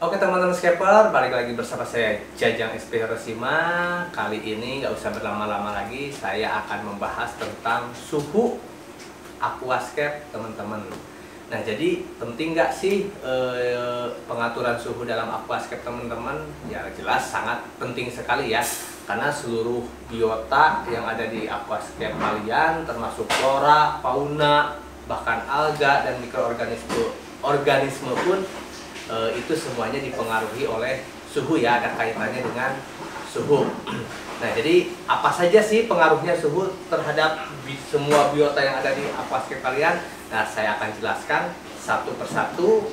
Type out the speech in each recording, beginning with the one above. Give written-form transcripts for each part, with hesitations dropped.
Oke teman-teman Scaper, balik lagi bersama saya Jajang SP Hiroshima. Kali ini nggak usah berlama-lama lagi, saya akan membahas tentang suhu aquascape teman-teman. Nah jadi penting nggak sih pengaturan suhu dalam aquascape teman-teman? Ya jelas sangat penting sekali ya, karena seluruh biota yang ada di aquascape kalian, termasuk flora, fauna, bahkan alga dan mikroorganisme pun itu semuanya dipengaruhi oleh suhu ya, ada kaitannya dengan suhu. Nah jadi apa saja sih pengaruhnya suhu terhadap semua biota yang ada di aquascape kalian? Nah saya akan jelaskan satu persatu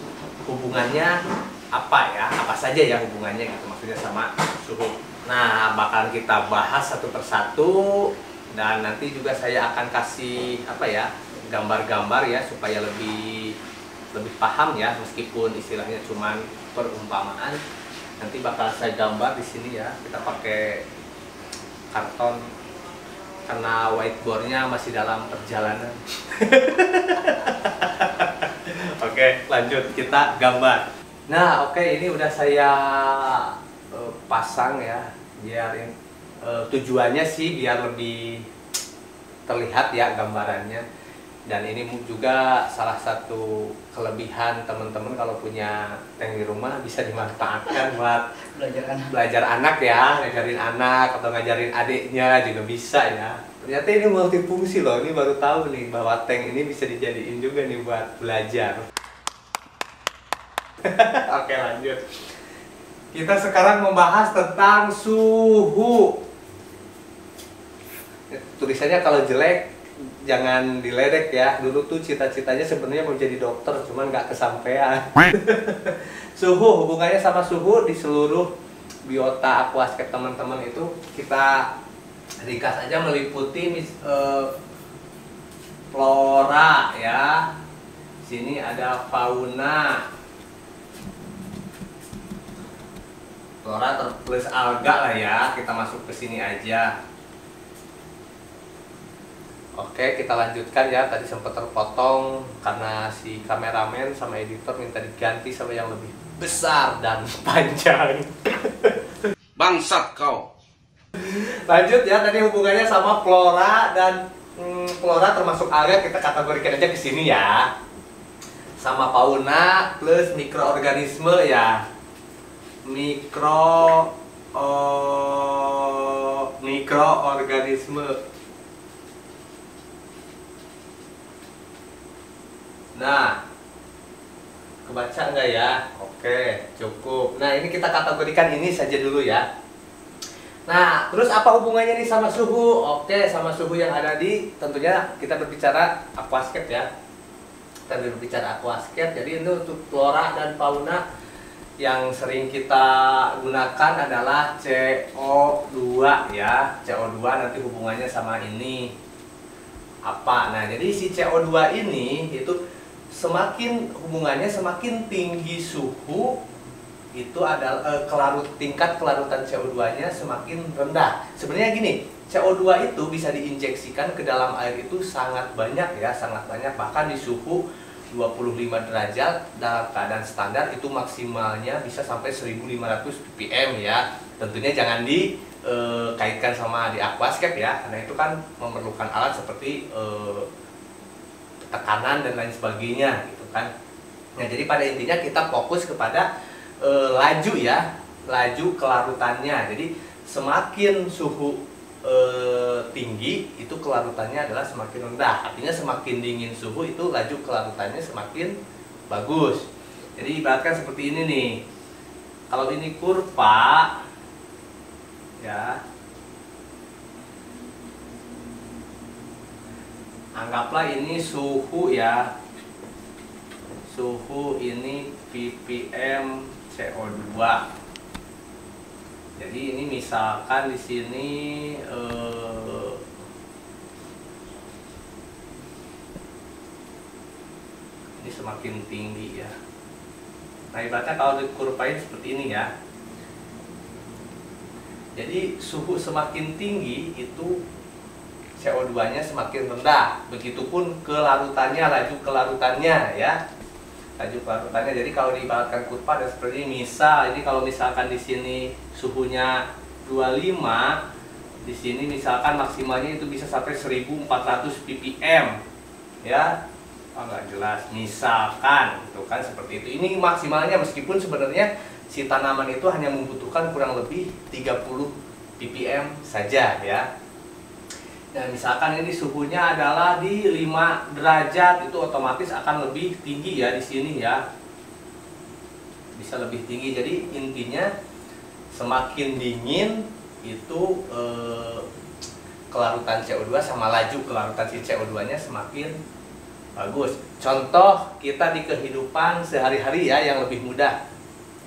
hubungannya apa saja ya hubungannya gitu, maksudnya sama suhu. Nah bakalan kita bahas satu persatu, dan nanti juga saya akan kasih gambar-gambar ya supaya lebih paham ya, meskipun istilahnya cuman perumpamaan. Nanti bakal saya gambar di sini ya, kita pakai karton karena whiteboardnya masih dalam perjalanan. Oke, lanjut kita gambar. Nah, oke, ini udah saya pasang ya, biar tujuannya sih biar lebih terlihat ya gambarannya. Dan ini juga salah satu kelebihan teman-teman kalau punya tank di rumah, bisa dimanfaatkan buat belajar anak ya, ngajarin anak atau ngajarin adiknya juga bisa ya. Ternyata ini multifungsi loh, ini baru tahu nih bahwa tank ini bisa dijadiin juga nih buat belajar. Oke lanjut. Kita sekarang membahas tentang suhu. Tulisannya kalau jelek jangan diledek ya. Dulu tuh cita-citanya sebenarnya mau jadi dokter, cuman nggak kesampaian. Suhu, hubungannya sama suhu di seluruh biota aquascape teman-teman itu kita ringkas aja, meliputi flora ya. Sini ada fauna. Flora plus alga lah ya. Kita masuk ke sini aja. Oke, kita lanjutkan ya. Tadi sempat terpotong karena si kameramen sama editor minta diganti sama yang lebih besar dan panjang. Bangsat kau. Lanjut ya, tadi hubungannya sama flora dan flora termasuk alga, kita kategorikan aja ke sini ya. Sama fauna plus mikroorganisme ya. Mikroorganisme. Nah, kebaca nggak ya? Oke, cukup. Nah, ini kita kategorikan ini saja dulu ya. Nah, terus apa hubungannya nih sama suhu? Oke, sama suhu yang ada di, tentunya kita berbicara aquascape ya. Kita berbicara aquascape, jadi itu untuk flora dan fauna yang sering kita gunakan adalah CO2 ya. CO2 nanti hubungannya sama ini apa? Nah, jadi si CO2 ini itu semakin hubungannya, semakin tinggi suhu itu adalah tingkat kelarutan CO2-nya semakin rendah. Sebenarnya gini, CO2 itu bisa diinjeksikan ke dalam air itu sangat banyak ya, sangat banyak, bahkan di suhu 25 derajat dalam keadaan standar itu maksimalnya bisa sampai 1500 ppm ya. Tentunya jangan dikaitkan sama di aquascape ya, karena itu kan memerlukan alat seperti tekanan dan lain sebagainya gitu kan. Nah jadi pada intinya kita fokus kepada laju ya, laju kelarutannya. Jadi semakin suhu tinggi itu kelarutannya adalah semakin rendah. Artinya semakin dingin suhu itu laju kelarutannya semakin bagus. Jadi ibaratkan seperti ini nih. Kalau ini kurva ya, anggaplah ini suhu ya. Suhu ini ppm CO2. Jadi ini misalkan di sini ini semakin tinggi ya. Nah ibaratnya kalau dikurvain seperti ini ya. Jadi suhu semakin tinggi itu CO2-nya semakin rendah. Begitupun kelarutannya, laju kelarutannya ya. laju kelarutannya. Jadi kalau diibaratkan kurva ada seperti ini. Misal ini kalau misalkan di sini suhunya 25, di sini misalkan maksimalnya itu bisa sampai 1400 ppm ya. Nggak jelas, misalkan itu kan seperti itu. Ini maksimalnya, meskipun sebenarnya si tanaman itu hanya membutuhkan kurang lebih 30 ppm saja ya. Dan misalkan ini suhunya adalah di 5 derajat, itu otomatis akan lebih tinggi ya di sini ya. Bisa lebih tinggi. Jadi intinya semakin dingin itu kelarutan CO2 sama laju kelarutan si CO2-nya semakin bagus. Contoh kita di kehidupan sehari-hari ya yang lebih mudah.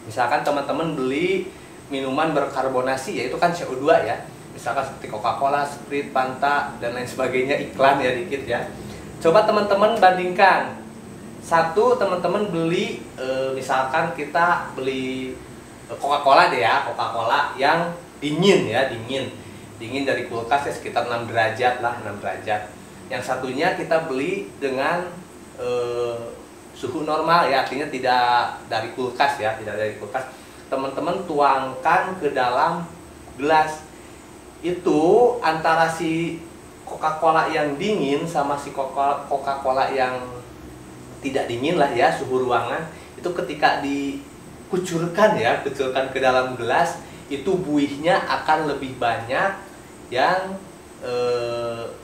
Misalkan teman-teman beli minuman berkarbonasi, yaitu kan CO2 ya. Misalkan seperti Coca-Cola, Sprite, Fanta, dan lain sebagainya, iklan ya dikit ya. Coba teman-teman bandingkan. Satu, teman-teman beli, misalkan kita beli Coca-Cola deh ya, Coca-Cola yang dingin ya, dingin dari kulkas ya sekitar 6 derajat lah, 6 derajat. Yang satunya kita beli dengan suhu normal ya, artinya tidak dari kulkas ya, tidak dari kulkas. Teman-teman tuangkan ke dalam gelas. Itu antara si Coca-Cola yang dingin sama si Coca-Cola yang tidak dingin lah ya, suhu ruangan, itu ketika dikucurkan ya, kucurkan ke dalam gelas, itu buihnya akan lebih banyak yang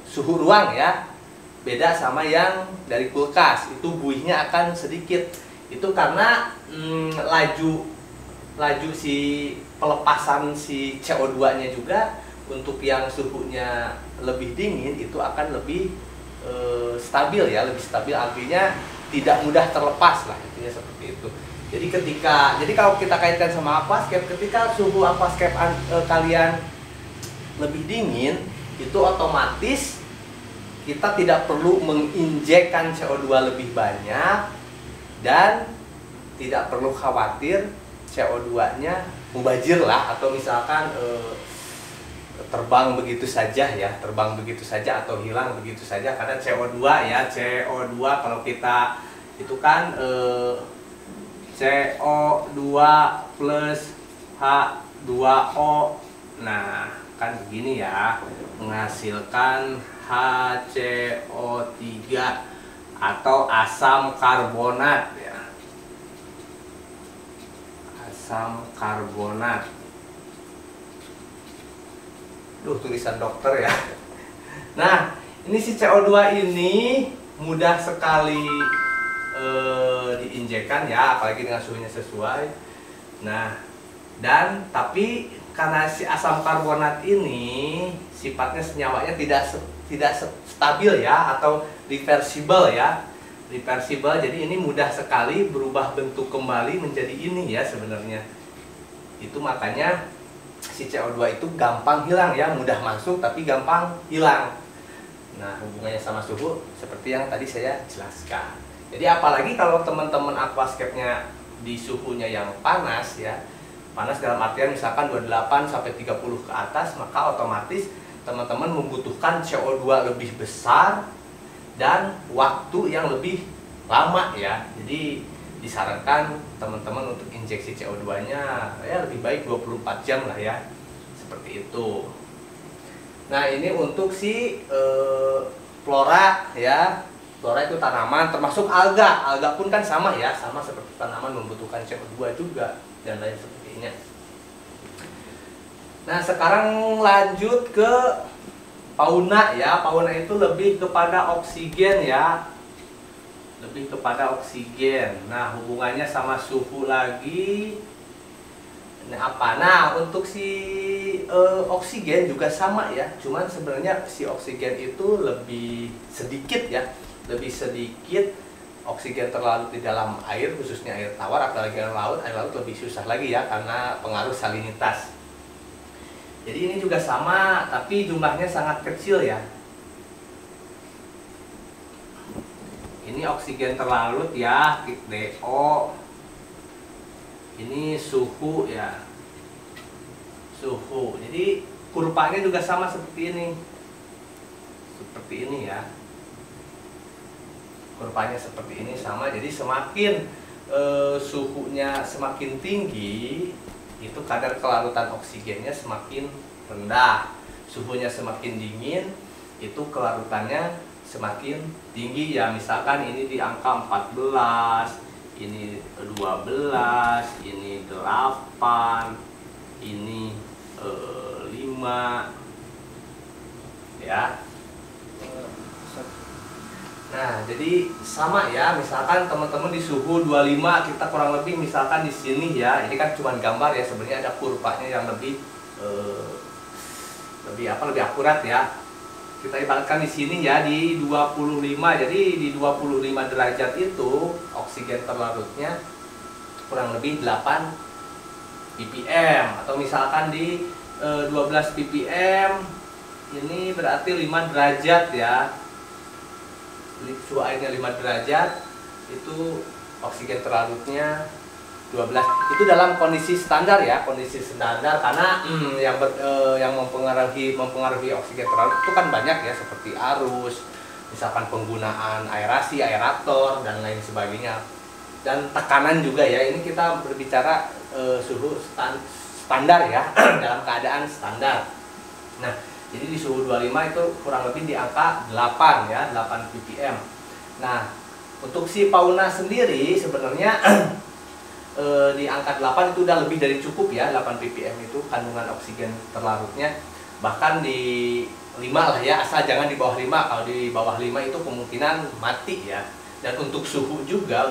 suhu ruang ya. Beda sama yang dari kulkas, itu buihnya akan sedikit. Itu karena laju si pelepasan si CO2-nya juga untuk yang suhunya lebih dingin itu akan lebih stabil ya, lebih stabil, artinya tidak mudah terlepas lah, intinya seperti itu. Jadi kalau kita kaitkan sama aquascape, ketika suhu aquascape kalian lebih dingin, itu otomatis kita tidak perlu menginjekkan CO2 lebih banyak dan tidak perlu khawatir CO2-nya mubazir lah, atau misalkan terbang begitu saja ya, terbang begitu saja atau hilang begitu saja. Karena CO2 ya, CO2 kalau kita itu kan CO2 plus H2O, nah kan begini ya, menghasilkan HCO3 atau asam karbonat ya, asam karbonat. Tulisan dokter ya. Nah, ini si CO2 ini mudah sekali diinjekkan ya, apalagi dengan suhunya sesuai. Nah, tapi karena si asam karbonat ini sifatnya senyawanya tidak stabil ya, atau reversible ya, reversible. Jadi ini mudah sekali berubah bentuk kembali menjadi ini ya sebenarnya. Itu makanya si CO2 itu gampang hilang ya, mudah masuk tapi gampang hilang. Nah, hubungannya sama suhu seperti yang tadi saya jelaskan. Jadi apalagi kalau teman-teman aquascape-nya di suhunya yang panas ya, panas dalam artian misalkan 28 sampai 30 ke atas, maka otomatis teman-teman membutuhkan CO2 lebih besar dan waktu yang lebih lama ya. Jadi disarankan teman-teman untuk injeksi CO2-nya ya lebih baik 24 jam lah ya, seperti itu. Nah, ini untuk si flora ya. Flora itu tanaman, termasuk alga. Alga pun kan sama ya, sama seperti tanaman membutuhkan CO2 juga dan lain sebagainya. Nah, sekarang lanjut ke fauna ya. Fauna itu lebih kepada oksigen ya, lebih kepada oksigen. Nah, hubungannya sama suhu lagi. Nah, apa? Nah, untuk si oksigen juga sama ya. Cuman sebenarnya si oksigen itu lebih sedikit ya, lebih sedikit oksigen terlarut di dalam air, khususnya air tawar, apalagi air laut. Air laut lebih susah lagi ya karena pengaruh salinitas. Jadi ini juga sama, tapi jumlahnya sangat kecil ya. Ini oksigen terlarut ya, DO. Ini suhu ya, suhu. Jadi kurvanya juga sama seperti ini, ya. Kurvanya seperti ini sama. Jadi semakin suhunya semakin tinggi, itu kadar kelarutan oksigennya semakin rendah. Suhunya semakin dingin, itu kelarutannya semakin tinggi ya. Misalkan ini di angka 14, ini 12, ini 8, ini 5 ya. Nah, jadi sama ya, misalkan teman-teman di suhu 25, kita kurang lebih misalkan di sini ya, ini kan cuma gambar ya, sebenarnya ada kurvanya yang lebih lebih akurat ya. Kita ibaratkan di sini ya di 25. Jadi di 25 derajat itu oksigen terlarutnya kurang lebih 8 ppm, atau misalkan di 12 ppm ini berarti 5 derajat ya. Suhu airnya 5 derajat, itu oksigen terlarutnya 12. Itu dalam kondisi standar ya, kondisi standar, karena yang mempengaruhi oksigen terlarut itu kan banyak ya, seperti arus, misalkan penggunaan aerasi, aerator dan lain sebagainya, dan tekanan juga ya. Ini kita berbicara suhu standar ya, dalam keadaan standar. Nah, jadi di suhu 25 itu kurang lebih di angka 8 ya, 8 ppm. Nah, untuk si fauna sendiri sebenarnya di angka 8 itu udah lebih dari cukup ya, 8 ppm itu kandungan oksigen terlarutnya. Bahkan di 5 lah ya, asal jangan di bawah 5. Kalau di bawah 5 itu kemungkinan mati ya. Dan untuk suhu juga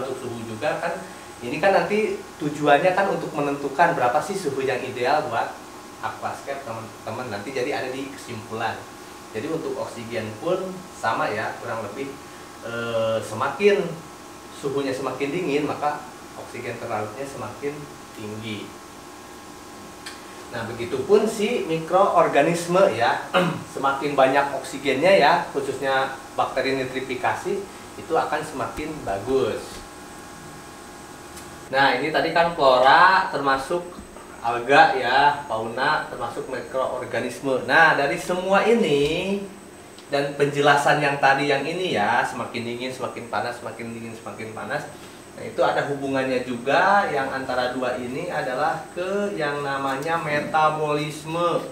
kan ini kan nanti tujuannya kan untuk menentukan berapa sih suhu yang ideal buat aquascape teman-teman nanti, jadi ada di kesimpulan. Jadi untuk oksigen pun sama ya, kurang lebih semakin suhunya semakin dingin, maka oksigen terlarutnya semakin tinggi. Nah, begitupun si mikroorganisme ya, semakin banyak oksigennya ya, khususnya bakteri nitrifikasi, itu akan semakin bagus. Nah, ini tadi kan flora termasuk alga ya, fauna termasuk mikroorganisme. Nah, dari semua ini dan penjelasan yang tadi yang ini ya, semakin dingin semakin panas, semakin dingin semakin panas. Nah, itu ada hubungannya juga yang antara dua ini adalah ke yang namanya metabolisme.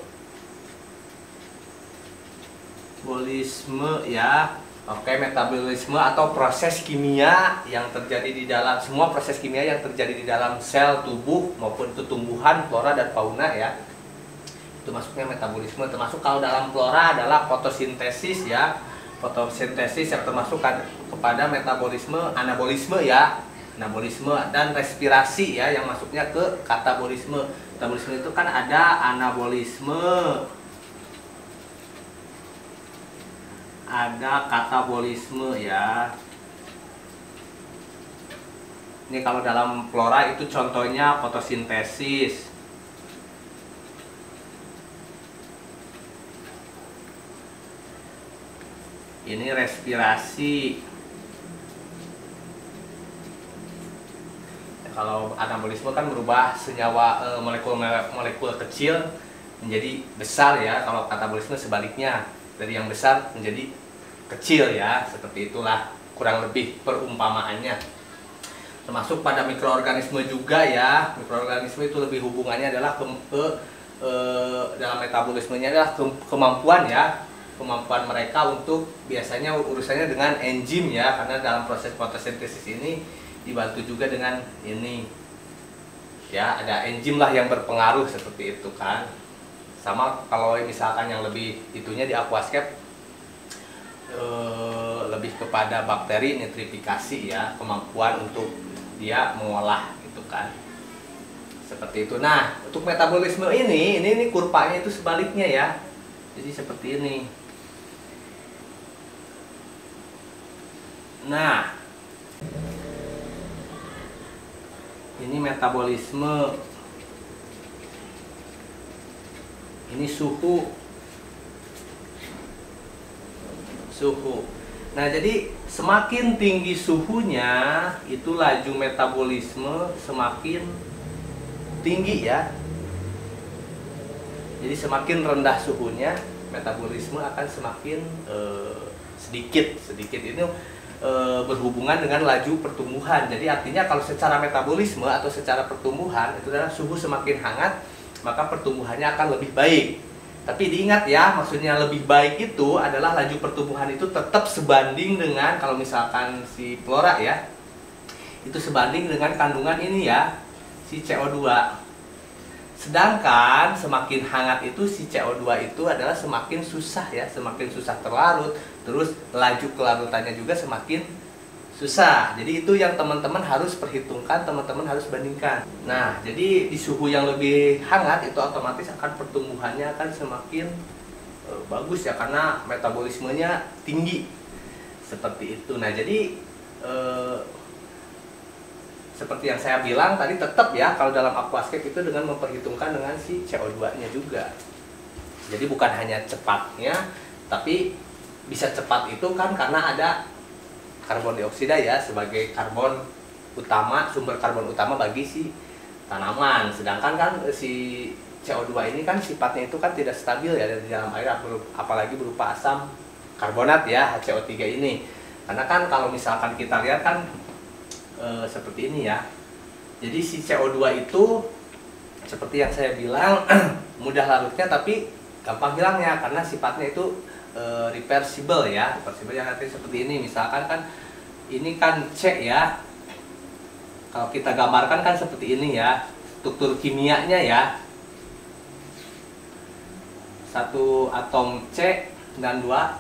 Metabolisme ya. Oke, metabolisme atau proses kimia yang terjadi di dalam, semua proses kimia yang terjadi di dalam sel tubuh maupun itu tumbuhan, flora dan fauna ya. Itu masuknya metabolisme. Termasuk kalau dalam flora adalah fotosintesis ya. Fotosintesis yang termasuk kepada metabolisme, anabolisme ya. Anabolisme dan respirasi ya, yang masuknya ke katabolisme. Metabolisme itu kan ada anabolisme, ada katabolisme ya. Ini kalau dalam flora itu contohnya fotosintesis. Ini respirasi. Kalau anabolisme kan merubah senyawa molekul kecil menjadi besar ya. Kalau katabolisme sebaliknya, dari yang besar menjadi kecil ya, seperti itulah kurang lebih perumpamaannya. Termasuk pada mikroorganisme juga ya. Mikroorganisme itu lebih hubungannya adalah dalam metabolismenya adalah kemampuan ya, kemampuan mereka untuk biasanya urusannya dengan enzim ya, karena dalam proses fotosintesis ini dibantu juga dengan ini ya, ada enzim lah yang berpengaruh seperti itu kan. Sama kalau misalkan yang lebih itunya di aquascape lebih kepada bakteri nitrifikasi ya, kemampuan untuk dia mengolah gitu kan, seperti itu. Nah, untuk metabolisme ini kurvanya itu sebaliknya ya, jadi seperti ini. Nah, ini metabolisme, ini suhu. Nah, jadi semakin tinggi suhunya, itu laju metabolisme semakin tinggi ya. Jadi semakin rendah suhunya, metabolisme akan semakin sedikit. Ini berhubungan dengan laju pertumbuhan. Jadi artinya kalau secara metabolisme atau secara pertumbuhan itu adalah suhu semakin hangat maka pertumbuhannya akan lebih baik. Tapi diingat ya, maksudnya lebih baik itu adalah laju pertumbuhan itu tetap sebanding dengan, kalau misalkan si flora ya, itu sebanding dengan kandungan ini ya, si CO2. Sedangkan semakin hangat itu si CO2 itu adalah semakin susah ya, semakin susah terlarut, terus laju kelarutannya juga semakin susah. Jadi itu yang teman-teman harus perhitungkan, teman-teman harus bandingkan. Nah, jadi di suhu yang lebih hangat itu otomatis akan pertumbuhannya akan semakin bagus ya, karena metabolismenya tinggi. Seperti itu. Nah, jadi seperti yang saya bilang tadi, tetap ya kalau dalam aquascape itu dengan memperhitungkan dengan si CO2-nya juga. Jadi bukan hanya cepatnya, tapi bisa cepat itu kan karena ada karbon dioksida ya sebagai karbon utama, sumber karbon utama bagi si tanaman. Sedangkan kan si CO2 ini kan sifatnya itu kan tidak stabil ya di dalam air, apalagi berupa asam karbonat ya, HCO3 ini. Karena kan kalau misalkan kita lihat kan seperti ini ya. Jadi si CO2 itu seperti yang saya bilang mudah larutnya tapi gampang hilangnya karena sifatnya itu reversible ya. Reversible yang artinya seperti ini. Misalkan kan ini kan C ya. Kalau kita gambarkan kan seperti ini ya. Struktur kimianya ya. Satu atom C dan dua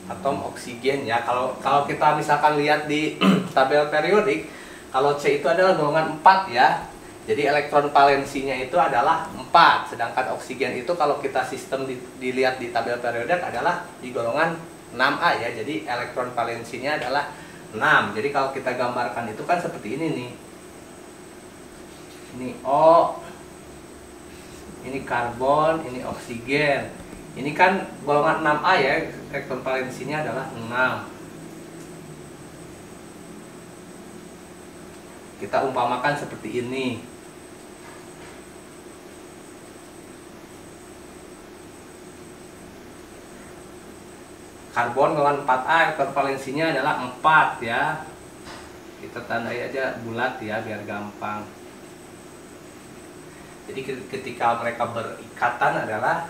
atom oksigen ya. Kalau kita misalkan lihat di tabel periodik, kalau C itu adalah golongan 4 ya. Jadi elektron valensinya itu adalah 4, sedangkan oksigen itu kalau kita sistem dilihat di tabel periodik adalah di golongan 6A ya. Jadi elektron valensinya adalah 6. Jadi kalau kita gambarkan itu kan seperti ini nih. Ini O, ini karbon, ini oksigen. Ini kan golongan 6A ya, elektron valensinya adalah 6. Kita umpamakan seperti ini. Karbon golongan 4A, elektron valensinya adalah 4 ya. Kita tandai aja bulat ya biar gampang. Jadi ketika mereka berikatan adalah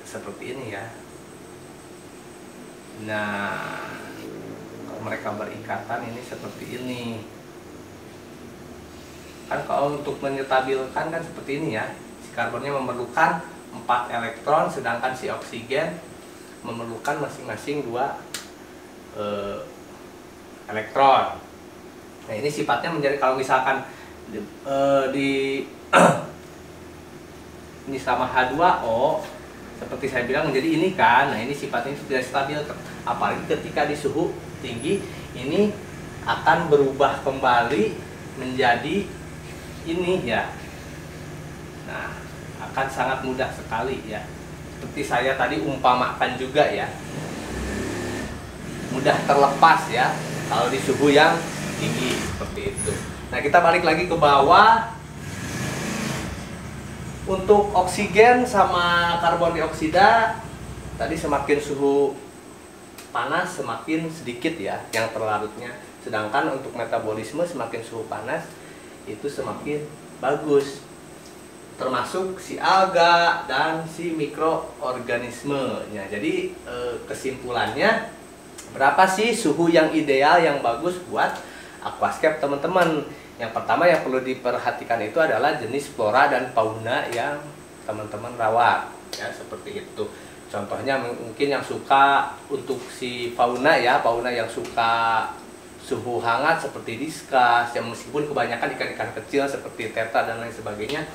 seperti ini ya. Nah, kalau mereka berikatan ini seperti ini. Kan kalau untuk menyetabilkan kan seperti ini ya. Si karbonnya memerlukan 4 elektron, sedangkan si oksigen memerlukan masing-masing 2 elektron. Nah, ini sifatnya menjadi kalau misalkan di ini sama H2O seperti saya bilang menjadi ini kan. Nah, ini sifatnya tidak stabil, apalagi ketika di suhu tinggi ini akan berubah kembali menjadi ini ya. Nah, akan sangat mudah sekali ya. Seperti saya tadi umpamakan juga ya, mudah terlepas ya kalau di suhu yang tinggi seperti itu. Nah, kita balik lagi ke bawah. Untuk oksigen sama karbon dioksida tadi semakin suhu panas semakin sedikit ya yang terlarutnya. Sedangkan untuk metabolisme semakin suhu panas itu semakin bagus. Termasuk si alga dan si mikroorganismenya. Jadi kesimpulannya, berapa sih suhu yang ideal yang bagus buat aquascape teman-teman? Yang pertama yang perlu diperhatikan itu adalah jenis flora dan fauna yang teman-teman rawat ya, seperti itu. Contohnya mungkin yang suka untuk si fauna ya, fauna yang suka suhu hangat seperti discus, yang meskipun kebanyakan ikan-ikan kecil seperti teta dan lain sebagainya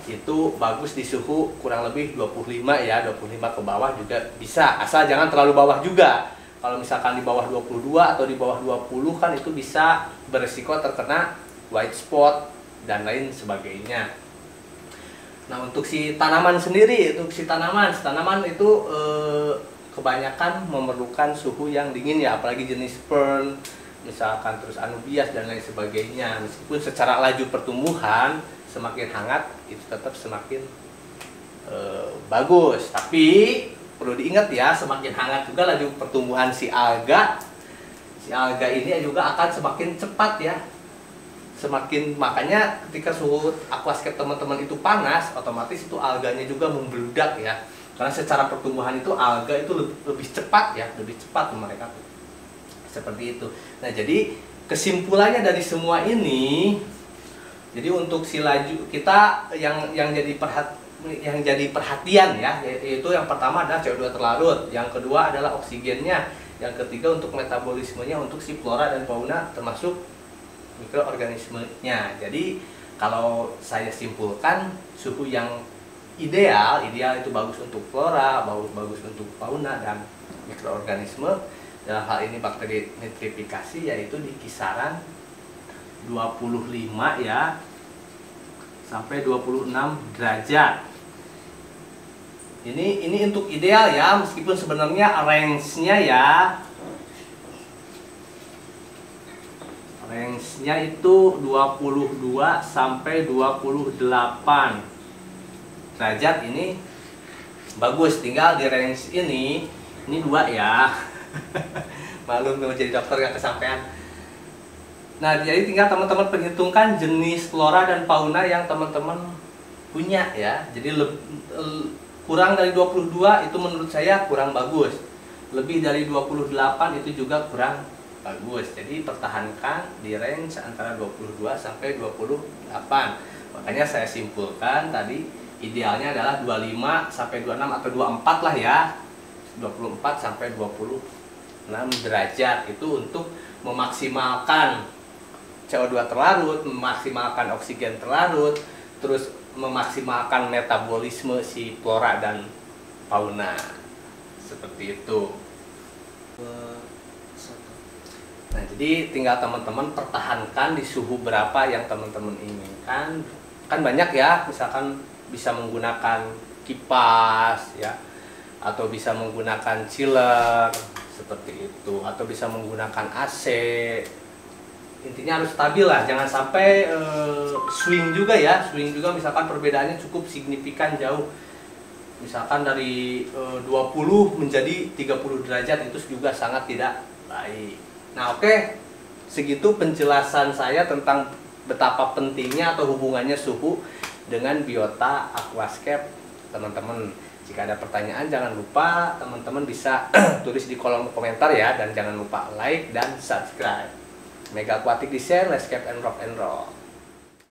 itu bagus di suhu kurang lebih 25 ya, 25 ke bawah juga bisa, asal jangan terlalu bawah juga. Kalau misalkan di bawah 22 atau di bawah 20 kan itu bisa beresiko terkena white spot dan lain sebagainya. Nah, untuk si tanaman sendiri, tanaman itu kebanyakan memerlukan suhu yang dingin ya, apalagi jenis fern, misalkan terus anubias dan lain sebagainya. Meskipun secara laju pertumbuhan semakin hangat itu tetap semakin bagus, tapi perlu diingat ya, semakin hangat juga laju pertumbuhan si alga si alga ini juga akan semakin cepat ya. Makanya ketika suhu aquascape teman-teman itu panas, otomatis itu alganya juga membludak ya. Karena secara pertumbuhan itu alga itu lebih cepat ya, lebih cepat mereka tuh. Seperti itu. Nah, jadi kesimpulannya dari semua ini, jadi untuk si laju kita yang jadi perhatian ya, yaitu yang pertama adalah CO2 terlarut, yang kedua adalah oksigennya, yang ketiga untuk metabolismenya untuk si flora dan fauna termasuk mikroorganismenya. Jadi kalau saya simpulkan, suhu yang ideal itu bagus untuk flora, bagus untuk fauna dan mikroorganisme. Dalam hal ini bakteri nitrifikasi, yaitu di kisaran 25 ya sampai 26 derajat. Ini untuk ideal ya, meskipun sebenarnya range-nya itu 22 sampai 28 derajat. Ini bagus, tinggal di range ini 2 ya. Maklum mau jadi dokter gak kesampaian. Nah, jadi tinggal teman-teman perhitungkan jenis flora dan fauna yang teman-teman punya ya. Jadi kurang dari 22 itu menurut saya kurang bagus. Lebih dari 28 itu juga kurang bagus. Jadi pertahankan di range antara 22 sampai 28. Makanya saya simpulkan tadi idealnya adalah 25 sampai 26 atau 24 lah ya. 24 sampai 26 derajat itu untuk memaksimalkan CO2 terlarut, memaksimalkan oksigen terlarut, terus memaksimalkan metabolisme si flora dan fauna. Seperti itu. Nah, jadi tinggal teman-teman pertahankan di suhu berapa yang teman-teman inginkan. Kan banyak ya, misalkan bisa menggunakan kipas ya, atau bisa menggunakan chiller seperti itu, atau bisa menggunakan AC. Intinya harus stabil lah, jangan sampai swing juga ya. Swing juga misalkan perbedaannya cukup signifikan jauh. Misalkan dari 20 menjadi 30 derajat itu juga sangat tidak baik. Nah, oke. Segitu penjelasan saya tentang betapa pentingnya atau hubungannya suhu dengan biota aquascape, teman-teman. Jika ada pertanyaan, jangan lupa teman-teman bisa tulis di kolom komentar ya, dan jangan lupa like dan subscribe. Mega Aquatic di share, let's keep and rock and roll.